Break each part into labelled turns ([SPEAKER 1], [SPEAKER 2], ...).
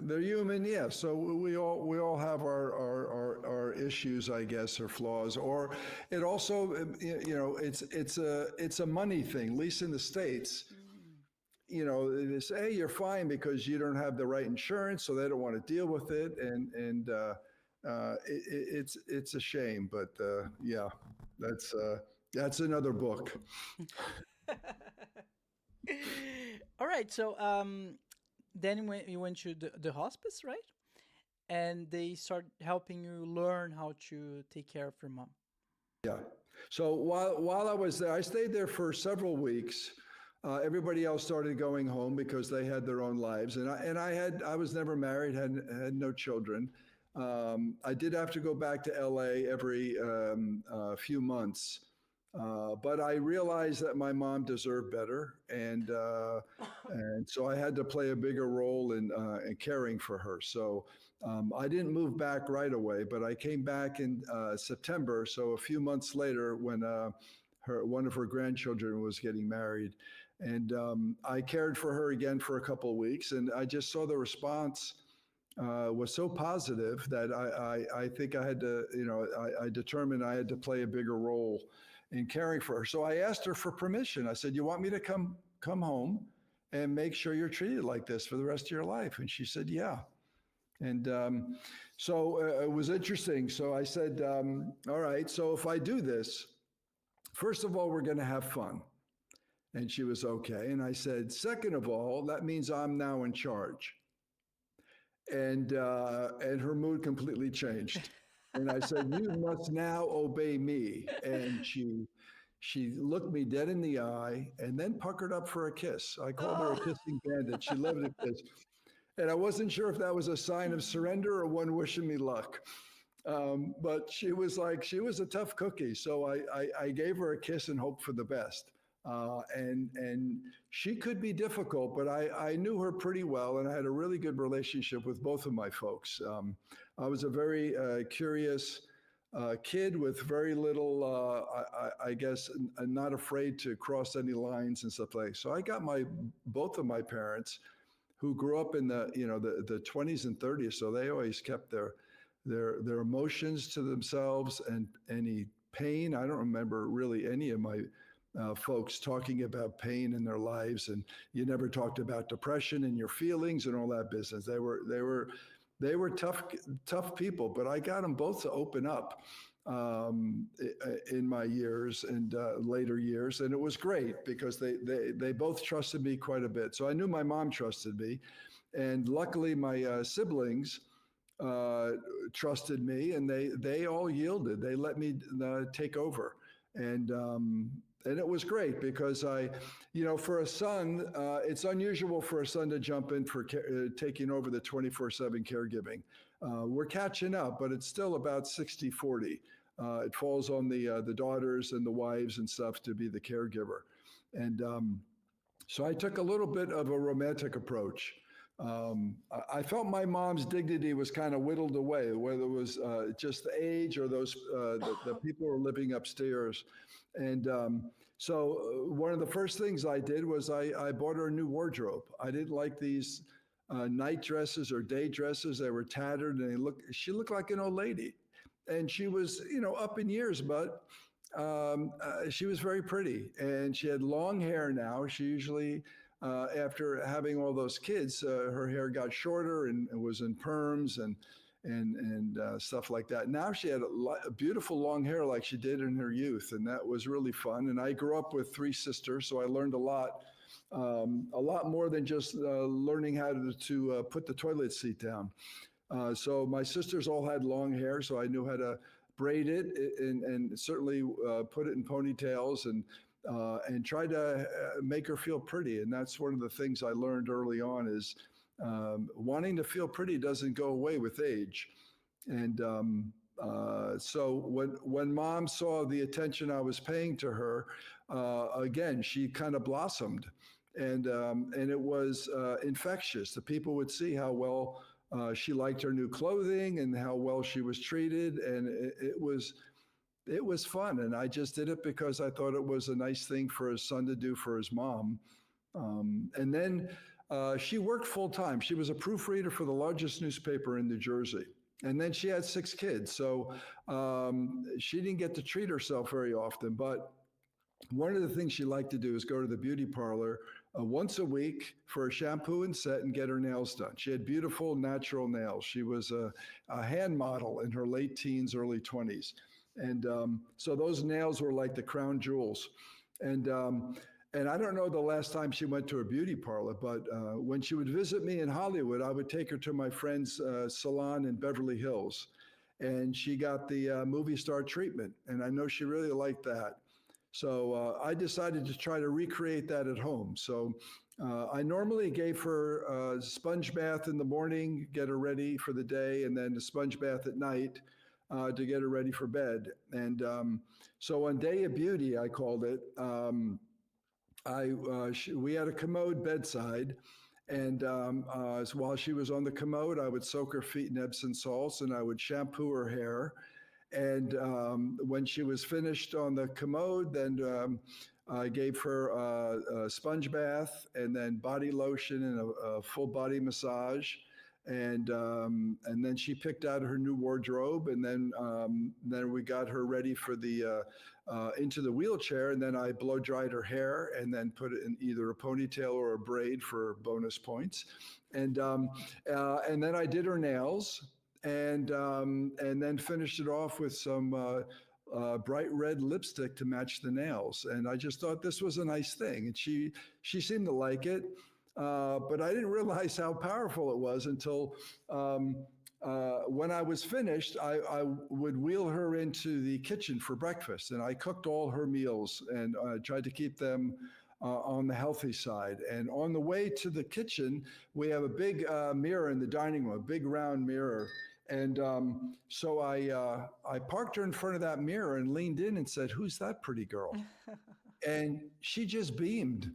[SPEAKER 1] They're human, yeah. So we all have our issues, I guess, or flaws. Or it also, it's a money thing. At least in the States,
[SPEAKER 2] Mm.
[SPEAKER 1] they say, hey, you're fine because you don't have the right insurance, so they don't want to deal with it, and it's a shame. But yeah, that's another book.
[SPEAKER 2] All right. So then when you went to the hospice, right? And they start helping you learn how to take care of your mom.
[SPEAKER 1] Yeah. So while I was there, I stayed there for several weeks. Everybody else started going home because they had their own lives, and I was never married, had no children. I did have to go back to LA every few months, but I realized that my mom deserved better, and so I had to play a bigger role in caring for her. So I didn't move back right away, but I came back in September. So a few months later, when one of her grandchildren was getting married, and I cared for her again for a couple of weeks, and I just saw the response was so positive that I think I had to, I determined I had to play a bigger role in caring for her. So I asked her for permission. I said, "You want me to come home and make sure you're treated like this for the rest of your life?" And she said, "Yeah." And so it was interesting. So I said, "All right, so if I do this, first of all, we're going to have fun." And she was okay. And I said, "Second of all, that means I'm now in charge." And her mood completely changed. And I said, "You must now obey me." And she looked me dead in the eye and then puckered up for a kiss. I called her a
[SPEAKER 2] Oh.
[SPEAKER 1] kissing bandit. She loved a kiss. And I wasn't sure if that was a sign of surrender or one wishing me luck. But she was a tough cookie. So I gave her a kiss and hoped for the best. And she could be difficult, but I knew her pretty well, and I had a really good relationship with both of my folks. I was a very curious kid with very little, I guess, not afraid to cross any lines and stuff like that. So I got both of my parents, who grew up in the 20s and 30s, so they always kept their emotions to themselves, and any pain. I don't remember really any of my folks talking about pain in their lives, and you never talked about depression and your feelings and all that business. They were tough people, but I got them both to open up in my years and later years, and it was great because they both trusted me quite a bit. So I knew my mom trusted me, and luckily my siblings trusted me, and they all yielded. They let me take over, and it was great because for a son, it's unusual for a son to jump in for taking over the 24/7 caregiving. We're catching up, but it's still about 60-40. It falls on the daughters and the wives and stuff to be the caregiver. And so I took a little bit of a romantic approach. I felt my mom's dignity was kind of whittled away, whether it was just the age or those the people who were living upstairs. And so one of the first things I did was I bought her a new wardrobe. I didn't like these night dresses or day dresses. They were tattered, and she looked like an old lady. And she was, up in years, but she was very pretty. And she had long hair now. She usually, after having all those kids, her hair got shorter and was in perms and stuff like that. Now she had a beautiful long hair like she did in her youth, and that was really fun. And I grew up with three sisters, so I learned a lot more than just learning how to put the toilet seat down. So my sisters all had long hair, so I knew how to braid it and certainly put it in ponytails and try to make her feel pretty. And that's one of the things I learned early on is wanting to feel pretty doesn't go away with age. And so when mom saw the attention I was paying to her, again, she kind of blossomed, and it was infectious. The people would see how well she liked her new clothing and how well she was treated, and it was fun. And I just did it because I thought it was a nice thing for his son to do for his mom. And then She worked full time. She was a proofreader for the largest newspaper in New Jersey. And then she had 6 kids. So she didn't get to treat herself very often. But one of the things she liked to do is go to the beauty parlor once a week for a shampoo and set and get her nails done. She had beautiful natural nails. She was a hand model in her late teens, early 20s. And so those nails were like the crown jewels. And and I don't know the last time she went to a beauty parlor, but when she would visit me in Hollywood, I would take her to my friend's salon in Beverly Hills. And she got the movie star treatment. And I know she really liked that. So I decided to try to recreate that at home. So I normally gave her a sponge bath in the morning, get her ready for the day, and then a sponge bath at night to get her ready for bed. And so on Day of Beauty, I called it, we had a commode bedside. And so while she was on the commode, I would soak her feet in Epsom salts and I would shampoo her hair. And when she was finished on the commode, then I gave her a sponge bath and then body lotion and a full body massage. And then she picked out her new wardrobe, and then we got her ready for the into the wheelchair, and then I blow dried her hair and then put it in either a ponytail or a braid for bonus points, and then I did her nails, and then finished it off with some bright red lipstick to match the nails. And I just thought this was a nice thing, and she seemed to like it. But I didn't realize how powerful it was until when I was finished, I would wheel her into the kitchen for breakfast, and I cooked all her meals and tried to keep them on the healthy side. And on the way to the kitchen, we have a big mirror in the dining room, a big round mirror. And so I parked her in front of that mirror and leaned in and said, "Who's that pretty girl?" And she just beamed.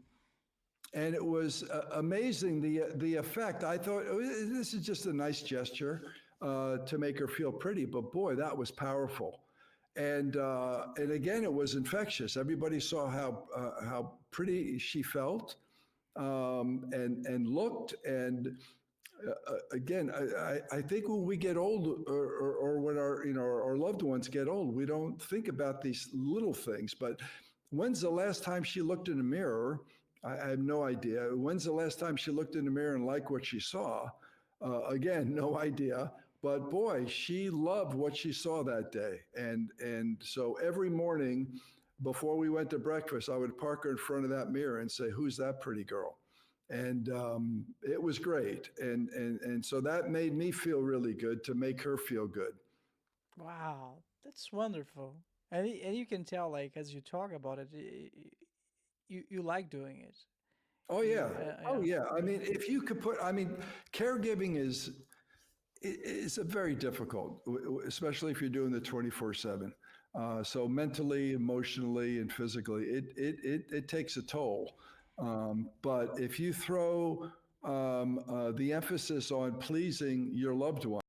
[SPEAKER 1] And it was amazing, the effect. I thought, oh, this is just a nice gesture to make her feel pretty, but boy, that was powerful. And again, it was infectious. Everybody saw how pretty she felt and looked. And again, I think when we get old, or when our loved ones get old, we don't think about these little things. But when's the last time she looked in a mirror? I have no idea. When's the last time she looked in the mirror and liked what she saw? Again, no idea. But boy, she loved what she saw that day. And so every morning before we went to breakfast, I would park her in front of that mirror and say, "Who's that pretty girl?" And it was great. And so that made me feel really good to make her feel good.
[SPEAKER 2] Wow, that's wonderful. And you can tell, like, as you talk about it, you like doing it.
[SPEAKER 1] Oh
[SPEAKER 2] You
[SPEAKER 1] yeah. Oh
[SPEAKER 2] yeah.
[SPEAKER 1] yeah. I mean, if you could put, I mean, caregiving is a very difficult, especially if you're doing the 24/7. So mentally, emotionally, and physically, it takes a toll. But if you throw the emphasis on pleasing your loved one.